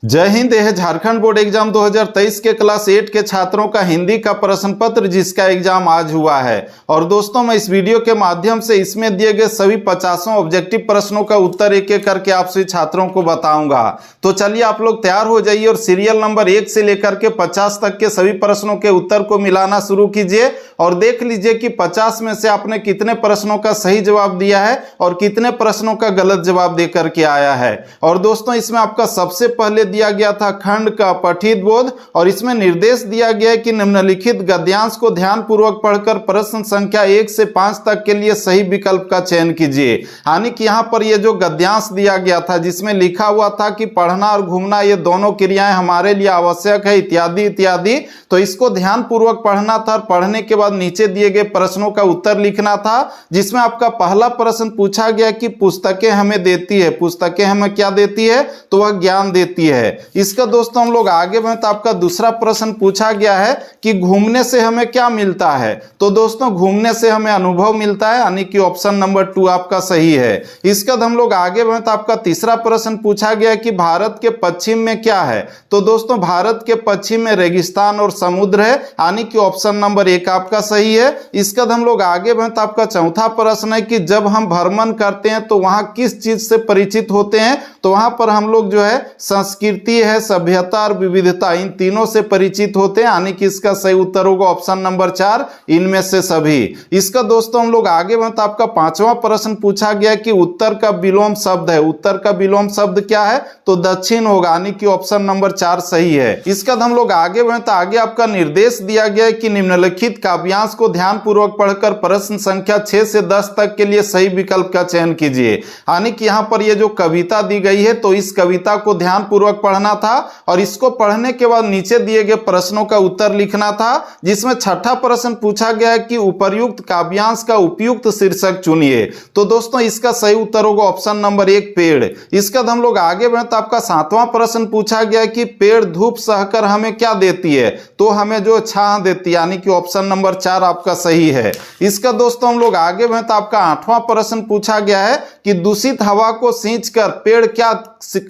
जय हिंद। यह Jharkhand board exam 2023 के क्लास 8 के छात्रों का हिंदी का प्रश्न पत्र जिसका एग्जाम आज हुआ है। और दोस्तों मैं इस वीडियो के माध्यम से इसमें दिए गए सभी 50 ऑब्जेक्टिव प्रश्नों का उत्तर एक एक करके आप सभी छात्रों को बताऊंगा। तो चलिए आप लोग तैयार हो जाइए और सीरियल नंबर 1 से लेकर के 50 तक के सभी प्रश्नों के उत्तर को मिलाना शुरू कीजिए और देख लीजिए कि 50 में से आपने कितने प्रश्नों का सही जवाब दिया है और कितने प्रश्नों का गलत जवाब दे करके आया है। और दोस्तों इसमें आपका सबसे पहले दिया गया था खंड का पठित बोध और इसमें निर्देश दिया गया है कि निम्नलिखित गद्यांश को ध्यानपूर्वक पढ़कर प्रश्न संख्या 1 से 5 तक के लिए सही विकल्प का चयन कीजिए। यानी कि यहाँ पर ये जो गद्यांश दिया गया था जिसमें लिखा हुआ था कि पढ़ना और घूमना ये दोनों क्रियाएं हमारे लिए आवश्यक है इत्यादि इत्यादि, तो इसको ध्यानपूर्वक पढ़ना था और पढ़ने के बाद नीचे दिए गए प्रश्नों का उत्तर लिखना था। जिसमें आपका पहला प्रश्न पूछा गया कि पुस्तकें हमें देती है, पुस्तकें हमें क्या देती है, तो वह ज्ञान देती है। इसका दोस्तों हम लोग आगे बढ़े तो आपका दूसरा प्रश्न पूछा गया है कि घूमने से हमें क्या मिलता है, तो दोस्तों घूमने से हमें अनुभव मिलता है, यानी कि ऑप्शन नंबर 2 आपका सही है। इसका हम लोग आगे बढ़े तो आपका तीसरा प्रश्न पूछा गया कि भारत के पश्चिम में क्या है, तो दोस्तों भारत के पश्चिम में रेगिस्तान और समुद्र है, यानी कि ऑप्शन नंबर 1 आपका सही है। इसका हम लोग आगे बढ़े तो आपका चौथा प्रश्न है कि जब हम भ्रमण करते हैं तो वहां किस चीज से परिचित होते हैं, तो वहां पर हम लोग जो है संस्कृति है, सभ्यता और विविधता, इन तीनों से परिचित होते हैं, यानी कि इसका सही उत्तर होगा ऑप्शन नंबर 4 इनमें से सभी। इसका दोस्तों हम लोग आगे बढ़े तो आपका पांचवा प्रश्न पूछा गया कि उत्तर का विलोम शब्द है, उत्तर का विलोम शब्द क्या है, तो दक्षिण होगा, यानी कि ऑप्शन नंबर 4 सही है। इसका हम लोग आगे बढ़े तो आगे आपका निर्देश दिया गया है कि निम्नलिखित काव्यांश को ध्यानपूर्वक पढ़कर प्रश्न संख्या 6 से 10 तक के लिए सही विकल्प का चयन कीजिए। यानी कि यहाँ पर ये जो कविता दी गई है तो इस कविता को ध्यानपूर्वक पढ़ना था और इसको पढ़ने के बाद नीचे दिए गए प्रश्नों का उत्तर लिखना था। जिसमें छठा प्रश्न पूछा गया है कि उपर्युक्त काव्यांश का उपयुक्त शीर्षक चुनिए, तो दोस्तों इसका सही उत्तर होगा ऑप्शन नंबर 1 पेड़। इसका हम लोग आगे बढ़े तो आपका सातवां प्रश्न पूछा गया कि पेड़ धूप सहकर हमें क्या देती है, तो हमें जो छां देती है, यानी कि ऑप्शन नंबर 4 आपका सही है। इसका दोस्तों हम लोग आगे बढ़े तो आपका आठवां प्रश्न पूछा गया है कि दूषित हवा को सींचकर पेड़ क्या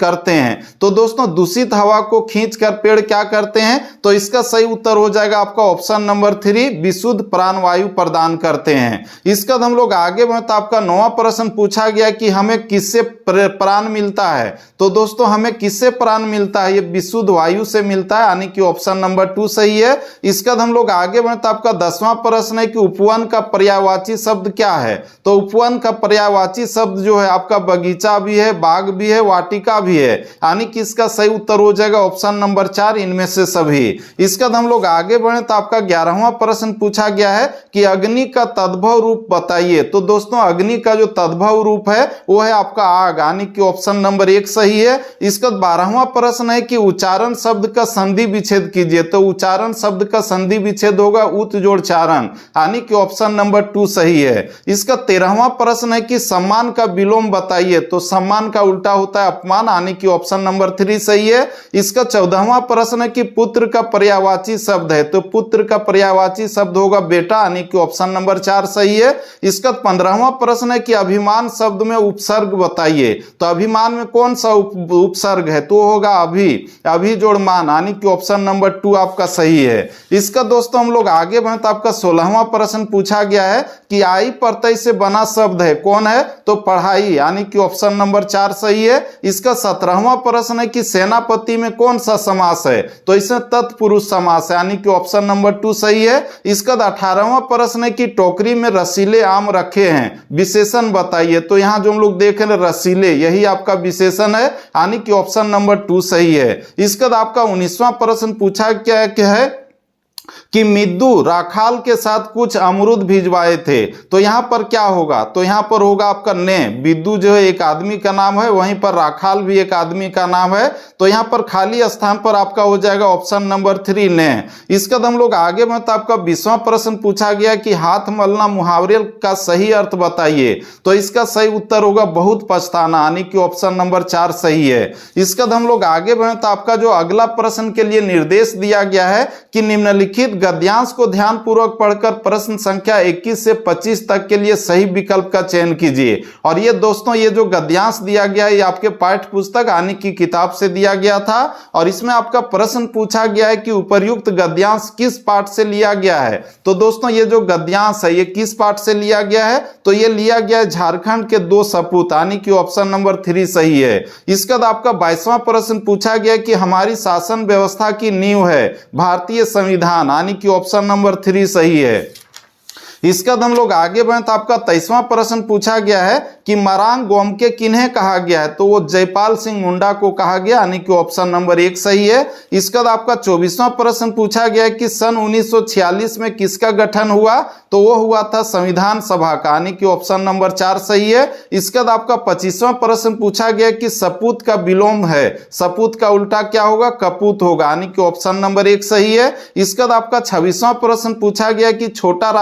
करते हैं, तो दोस्तों दूषित हवा को खींचकर पेड़ क्या करते हैं, तो इसका सही उत्तर हो जाएगा आपका ऑप्शन नंबर 3 विशुद्ध प्राणवायु प्रदान करते हैं। इसका हम लोग आगे बढ़े तो आपका 9वां प्रश्न पूछा गया कि हमें किससे प्राण मिलता है, तो दोस्तों हमें किससे प्राण मिलता है, ये विशुद्ध वायु से मिलता है, यानी कि ऑप्शन नंबर 2 सही है। इसका हम लोग आगे बढ़े तो आपका 10वां प्रश्न है कि उपवन का पर्यायवाची शब्द क्या है, तो उपवन का पर्यायवाची शब्द जो है आपका बगीचा भी है, बाग भी है, वाटिका भी है, यानी कि इसका सही उत्तर हो जाएगा ऑप्शन नंबर 4 इनमें से सभी। इसका हम लोग आगे बढ़े तो आपका 11वां प्रश्न पूछा गया है कि अग्नि का तद्भव रूप बताइए, तो दोस्तों अग्नि का जो तद्भव रूप है वो है आपका आग, यानी कि ऑप्शन नंबर 1 सही है। इसका 12वां प्रश्न है कि उच्चारण शब्द का संधि विच्छेद कीजिए, तो उच्चारण शब्द का संधि विच्छेद होगा उत जोड़ चारण, यानी कि ऑप्शन नंबर 2 सही है। इसका 13वां प्रश्न है कि सम्मान का विलोम बताइए, तो सम्मान का उल्टा होता है अपमान, यानी कि ऑप्शन नंबर 3 सही है। इसका 14वां प्रश्न है कि पुत्र का पर्यायवाची शब्द है, तो पुत्र का पर्यायवाची शब्द होगा बेटा, यानी कि ऑप्शन नंबर 4 सही है। इसका 15वां प्रश्न है कि अभिमान शब्द में उपसर्ग बताइए, तो अभिमान में कौन सा उपसर्ग है, तो होगा अभी, अभी जोड़ मान, यानी कि ऑप्शन नंबर 2 आपका सही है। इसका दोस्तों हम लोग आगे बढ़े तो आपका 16वां प्रश्न पूछा गया है कि आई प्रत्यय से बना शब्द है, कौन है, तो पढ़ाई, यानी कि ऑप्शन नंबर 4 सही है। इसका 17वां प्रश्न है कि सेनापति में कौन सा समास है, तो इसमें तत्पुरुष समास है, यानी कि ऑप्शन नंबर 2 सही है। इसका 18वां प्रश्न है कि टोकरी में रसीले आम रखे हैं, विशेषण बताइए, तो यहाँ जो हम लोग देख रहे हैं रसीले, यही आपका विशेषण है, यानी कि ऑप्शन नंबर 2 सही है। इसका आपका 19वां प्रश्न पूछा क्या है कि मिद्दू राखाल के साथ कुछ अमरूद भिजवाए थे, तो यहां पर क्या होगा, तो यहां पर होगा आपका ने, बिद्दू जो है एक आदमी का नाम है, वहीं पर राखाल भी एक आदमी का नाम है, तो यहां पर खाली स्थान पर आपका हो जाएगा ऑप्शन नंबर 3 ने। इसका हम लोग आगे बढ़े तो आपका 20वां प्रश्न पूछा गया कि हाथ मलना मुहावरे का सही अर्थ बताइए, तो इसका सही उत्तर होगा बहुत पछताना, यानी कि ऑप्शन नंबर 4 सही है। इसका हम लोग आगे बढ़े तो आपका जो अगला प्रश्न के लिए निर्देश दिया गया है कि निम्नलिखित निम्नलिखित गद्यांश को ध्यानपूर्वक पढ़कर प्रश्न संख्या 21 से 25 तक के लिए सही विकल्प का चयन कीजिए। और ये दोस्तों ये जो गद्यांश दिया गया है ये आपके पाठ्य पुस्तक आनी की किताब से दिया गया था और इसमें आपका प्रश्न पूछा गया है कि उपर्युक्त गद्यांश किस पाठ से लिया गया है। तो दोस्तों ये जो गद्यांश है ये किस पाठ से लिया गया है, तो ये लिया गया है झारखंड के दो सपूत यानी कि ऑप्शन नंबर 3 सही है। इसके बाद आपका 22वां प्रश्न पूछा गया कि हमारी शासन व्यवस्था की नींव है भारतीय संविधान यानी कि ऑप्शन नंबर 3 सही है। इसका हम लोग आगे बढ़े तो आपका 23वां प्रश्न पूछा गया है कि मरांग गोमके किन्हें कहा गया है, तो वो जयपाल सिंह मुंडा को कहा गया यानी कि ऑप्शन नंबर 1 सही है। इसका आपका 24वां प्रश्न पूछा गया है कि सन 1946 में किसका गठन हुआ, तो वो हुआ था संविधान सभा का यानी कि ऑप्शन नंबर 4 सही है। इसका आपका 25वां प्रश्न पूछा गया कि सपूत का विलोम है, सपूत का उल्टा क्या होगा, कपूत होगा यानी कि ऑप्शन नंबर 1 सही है। इसका आपका 26वां प्रश्न पूछा गया कि छोटा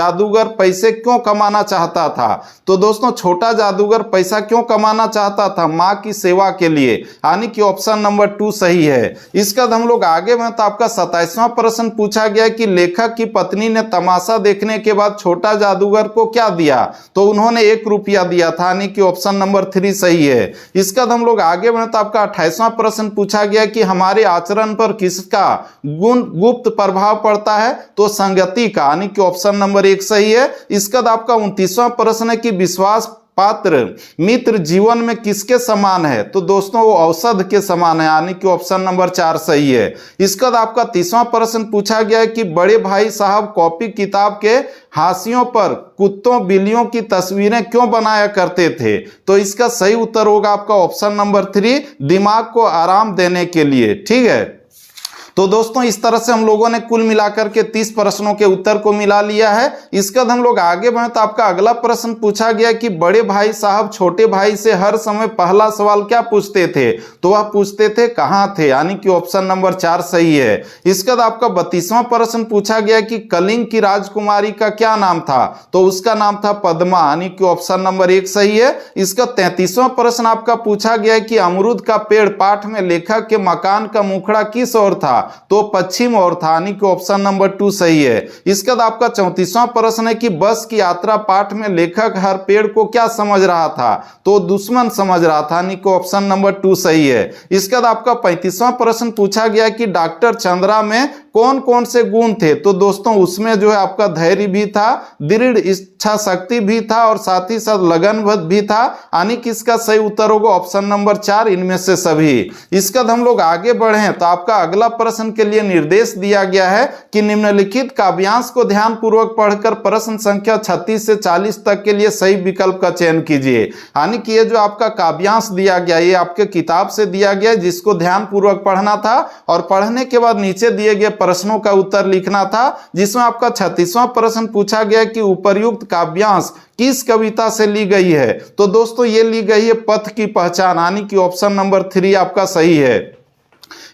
जादूगर पैसे क्यों कमाना चाहता था, तो दोस्तों छोटा जादूगर पैसा क्यों कमाना चाहता था, मां की सेवा के लिए यानी कि ऑप्शन नंबर 2 सही है। इसका हम लोग आगे बढ़े तो आपका 27वां प्रश्न पूछा गया कि लेखक की पत्नी ने तमाशा देखने के बाद छोटा जादूगर को क्या दिया, तो उन्होंने 1 रुपया दिया था यानी कि ऑप्शन नंबर 3 सही है। इसका हम लोग आगे बढ़े तो आपका 28वां प्रश्न पूछा गया कि हमारे आचरण पर किसका गुप्त प्रभाव पड़ता है, तो संगति का यानी कि ऑप्शन नंबर 1 सही है। इसका आपका 29वां प्रश्न है कि विश्वास पात्र मित्र जीवन में किसके समान है, तो दोस्तों वो औषध के समान है यानी कि ऑप्शन नंबर 4 सही है। इसका आपका 30वां प्रश्न पूछा गया है कि बड़े भाई साहब कॉपी किताब के हाशियों पर कुत्तों बिल्लियों की तस्वीरें क्यों बनाया करते थे, तो इसका सही उत्तर होगा आपका ऑप्शन नंबर 3 दिमाग को आराम देने के लिए। ठीक है, तो दोस्तों इस तरह से हम लोगों ने कुल मिलाकर के 30 प्रश्नों के उत्तर को मिला लिया है। इसके बाद हम लोग आगे बढ़े तो आपका अगला प्रश्न पूछा गया कि बड़े भाई साहब छोटे भाई से हर समय पहला सवाल क्या पूछते थे, तो वह पूछते थे कहां थे यानी कि ऑप्शन नंबर 4 सही है। इसके बाद आपका 32वां प्रश्न पूछा गया कि कलिंग की राजकुमारी का क्या नाम था, तो उसका नाम था पद्मा यानी कि ऑप्शन नंबर 1 सही है। इसका 33वां प्रश्न आपका पूछा गया कि अमरूद का पेड़ पाठ में लेखक के मकान का मुखड़ा किस ओर था, तो पश्चिम ओर था यानी कि ऑप्शन नंबर 2 सही है। इसका आपका 34वां प्रश्न है कि बस की यात्रा पाठ में लेखक हर पेड़ को क्या समझ रहा था, तो दुश्मन समझ रहा था यानी कि ऑप्शन नंबर 2 सही है। इसका आपका 35वां प्रश्न पूछा गया कि डॉक्टर चंद्रा में कौन कौन से गुण थे, तो दोस्तों उसमें जो है आपका धैर्य भी था, दृढ़ इच्छा शक्ति भी था और साथ ही साथ लगनबद्ध भी था यानी कि इसका सही उत्तर होगा ऑप्शन नंबर 4 इनमें से सभी। इसका हम लोग आगे बढ़े तो आपका अगला प्रश्न के लिए निर्देश दिया गया है कि निम्नलिखित काव्यांश को ध्यानपूर्वक पढ़कर प्रश्न संख्या 36 से 40 तक के लिए सही विकल्प का चयन कीजिए। यानी कि ये जो आपका काव्यांश दिया गया ये आपके किताब से दिया गया जिसको ध्यानपूर्वक पढ़ना था और पढ़ने के बाद नीचे दिए गए प्रश्नों का उत्तर लिखना था, जिसमें आपका 36वां प्रश्न पूछा गया कि उपर्युक्त काव्यांश किस कविता से ली गई है, तो दोस्तों ये ली गई है पथ की पहचान यानी कि ऑप्शन नंबर 3 आपका सही है।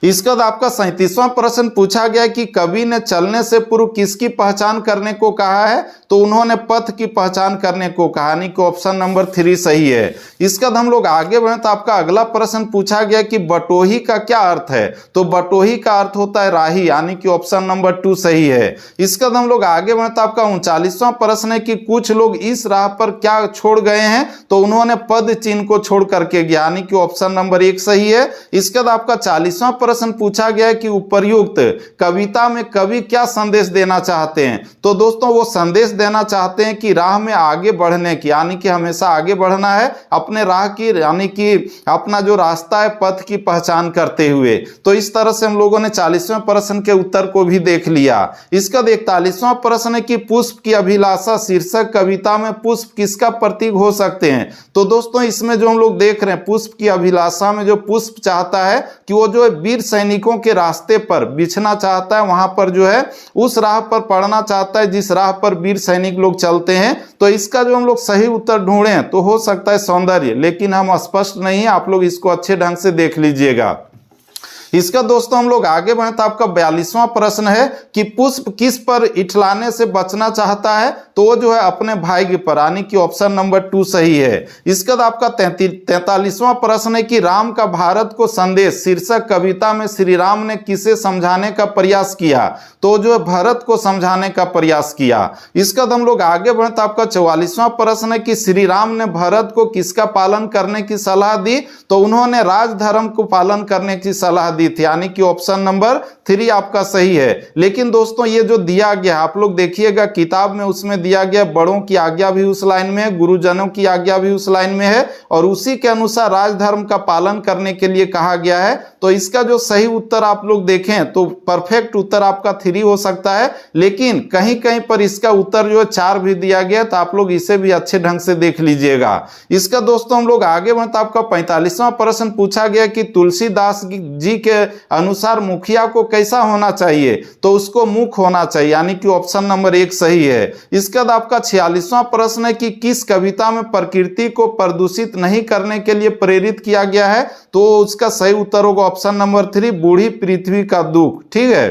इसका आपका 37वां प्रश्न पूछा गया कि कवि ने चलने से पूर्व किसकी पहचान करने को कहा है, तो उन्होंने पथ की पहचान करने को कहा यानी कि ऑप्शन नंबर 3 सही है। इसका हम लोग आगे बढ़े तो आपका अगला प्रश्न पूछा गया कि बटोही का क्या अर्थ है, तो बटोही का अर्थ होता है राही यानी कि ऑप्शन नंबर 2 सही है। इसका हम लोग आगे बढ़े तो आपका 39वां प्रश्न है कि कुछ लोग इस राह पर क्या छोड़ गए हैं, तो उन्होंने पद चिन्ह को छोड़ करके गया यानी कि ऑप्शन नंबर 1 सही है। इसका आपका 40वां प्रश्न पूछा गया कि उपर्युक्त कविता में कवि क्या संदेश देना चाहते हैं, तो दोस्तों वो संदेश देना चाहते हैं कि राह में आगे बढ़ने की यानी कि हमेशा आगे बढ़ना है अपने राह की यानी कि अपना जो रास्ता है पथ की पहचान करते हुए। तो इस तरह से हम लोगों ने 40वें प्रश्न के उत्तर को भी देख लिया। इसका 41वां प्रश्न है कि पुष्प की अभिलाषा शीर्षक कविता में पुष्प किसका प्रतीक हो सकते हैं, तो दोस्तों इसमें जो हम लोग देख रहे हैं पुष्प की अभिलाषा में जो पुष्प चाहता है कि वो जो वीर सैनिकों के रास्ते पर बिछना चाहता है, वहां पर जो है उस राह पर पढ़ना चाहता है जिस राह पर वीर सैनिक लोग चलते हैं। तो इसका जो हम लोग सही उत्तर ढूंढे तो हो सकता है सौंदर्य, लेकिन हम स्पष्ट नहीं है, आप लोग इसको अच्छे ढंग से देख लीजिएगा। इसका दोस्तों हम लोग आगे बढ़े तो आपका 42वां प्रश्न है कि पुष्प किस पर इठलाने से बचना चाहता है, तो वो जो है अपने भाग्य पर, यानी कि ऑप्शन नंबर 2 सही है। इसके बाद आपका 43वां प्रश्न है कि राम का भारत को संदेश शीर्षक कविता में श्री राम ने किसे समझाने का प्रयास किया, तो जो है भरत को समझाने का प्रयास किया। इसके बाद हम लोग आगे बढ़े तो आपका 44वां प्रश्न है कि श्री राम ने भरत को किसका पालन करने की सलाह दी, तो उन्होंने राजधर्म को पालन करने की सलाह दी थी, यानी कि ऑप्शन नंबर 3 आपका सही है। लेकिन दोस्तों ये जो दिया गया आप लोग देखिएगा किताब में, उसमें दिया गया बड़ों की आज्ञा भी उस लाइन में है, गुरुजनों की आज्ञा भी उस लाइन में है, और उसी के अनुसार राजधर्म का पालन करने के लिए कहा गया है। तो इसका जो सही उत्तर आप लोग देखें तो परफेक्ट उत्तर आपका 3 हो सकता है, लेकिन कहीं कहीं पर इसका उत्तर जो है 4 भी दिया गया, तो आप लोग इसे भी अच्छे ढंग से देख लीजिएगा। इसका दोस्तों हम लोग आगे बढ़ते, आपका 45वां प्रश्न पूछा गया कि तुलसीदास जी के अनुसार मुखिया को कैसा होना चाहिए, तो उसको मुख होना चाहिए, यानी कि ऑप्शन नंबर 1 सही है। इसके बाद आपका 46वां प्रश्न है कि किस कविता में प्रकृति को प्रदूषित नहीं करने के लिए प्रेरित किया गया है, तो उसका सही उत्तर होगा ऑप्शन नंबर 3 बूढ़ी पृथ्वी का दुख। ठीक है,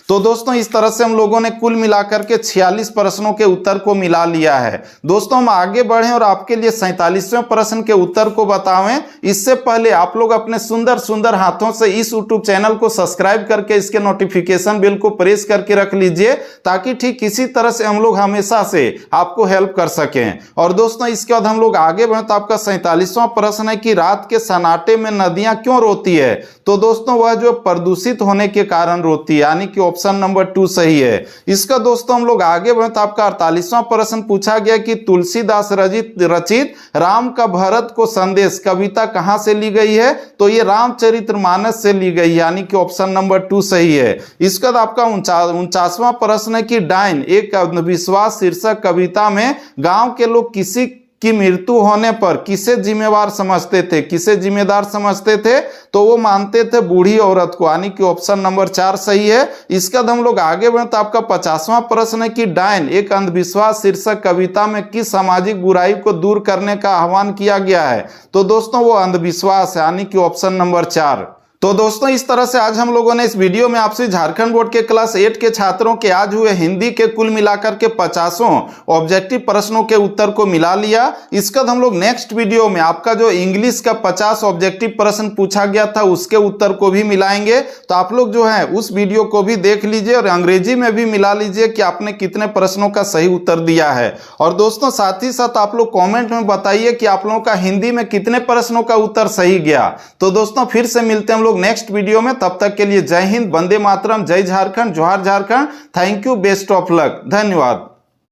तो दोस्तों इस तरह से हम लोगों ने कुल मिलाकर के 46 प्रश्नों के उत्तर को मिला लिया है। दोस्तों हम आगे बढ़ें और आपके लिए 47वें प्रश्न के उत्तर को बतावें, इससे पहले आप लोग अपने सुंदर सुंदर हाथों से इस YouTube चैनल को सब्सक्राइब करके इसके नोटिफिकेशन बेल को प्रेस करके रख लीजिए, ताकि ठीक इसी तरह से हम लोग हमेशा से आपको हेल्प कर सकें। और दोस्तों इसके बाद हम लोग आगे बढ़ें तो आपका 47वां प्रश्न है कि रात के सन्नाटे में नदियां क्यों रोती है, तो दोस्तों वह जो प्रदूषित होने के कारण रोती है, यानी कि ऑप्शन नंबर 2 सही है। इसका दोस्तों हम लोग आगे बढ़े तो आपका 48वां प्रश्न पूछा गया कि तुलसीदास रचित राम का भरत को संदेश कविता कहां से ली गई है, तो ये रामचरितमानस से ली गई, यानी कि ऑप्शन नंबर 2 सही है। इसका आपका 49वां प्रश्न है कि डायन एक अंधविश्वास शीर्षक कविता में गांव के लोग किसी की मृत्यु होने पर किसे जिम्मेवार समझते थे, किसे जिम्मेदार समझते थे, तो वो मानते थे बूढ़ी औरत को, यानी कि ऑप्शन नंबर 4 सही है। इसका हम लोग आगे बढ़े तो आपका 50वां प्रश्न है कि डायन एक अंधविश्वास शीर्षक कविता में किस सामाजिक बुराई को दूर करने का आह्वान किया गया है, तो दोस्तों वो अंधविश्वास है, यानी कि ऑप्शन नंबर 4। तो दोस्तों इस तरह से आज हम लोगों ने इस वीडियो में आपसे झारखंड बोर्ड के क्लास 8 के छात्रों के आज हुए हिंदी के कुल मिलाकर के 50 ऑब्जेक्टिव प्रश्नों के उत्तर को मिला लिया। इसका हम लोग नेक्स्ट वीडियो में आपका जो इंग्लिश का 50 ऑब्जेक्टिव प्रश्न पूछा गया था उसके उत्तर को भी मिलाएंगे। तो आप लोग जो है उस वीडियो को भी देख लीजिए और अंग्रेजी में भी मिला लीजिए कि आपने कितने प्रश्नों का सही उत्तर दिया है। और दोस्तों साथ ही साथ आप लोग कॉमेंट में बताइए कि आप लोगों का हिंदी में कितने प्रश्नों का उत्तर सही गया। तो दोस्तों फिर से मिलते हैं हम लोग नेक्स्ट वीडियो में, तब तक के लिए जय हिंद, वंदे मातरम, जय झारखंड, जोहार Jharkhand, thank you, best of luck, धन्यवाद।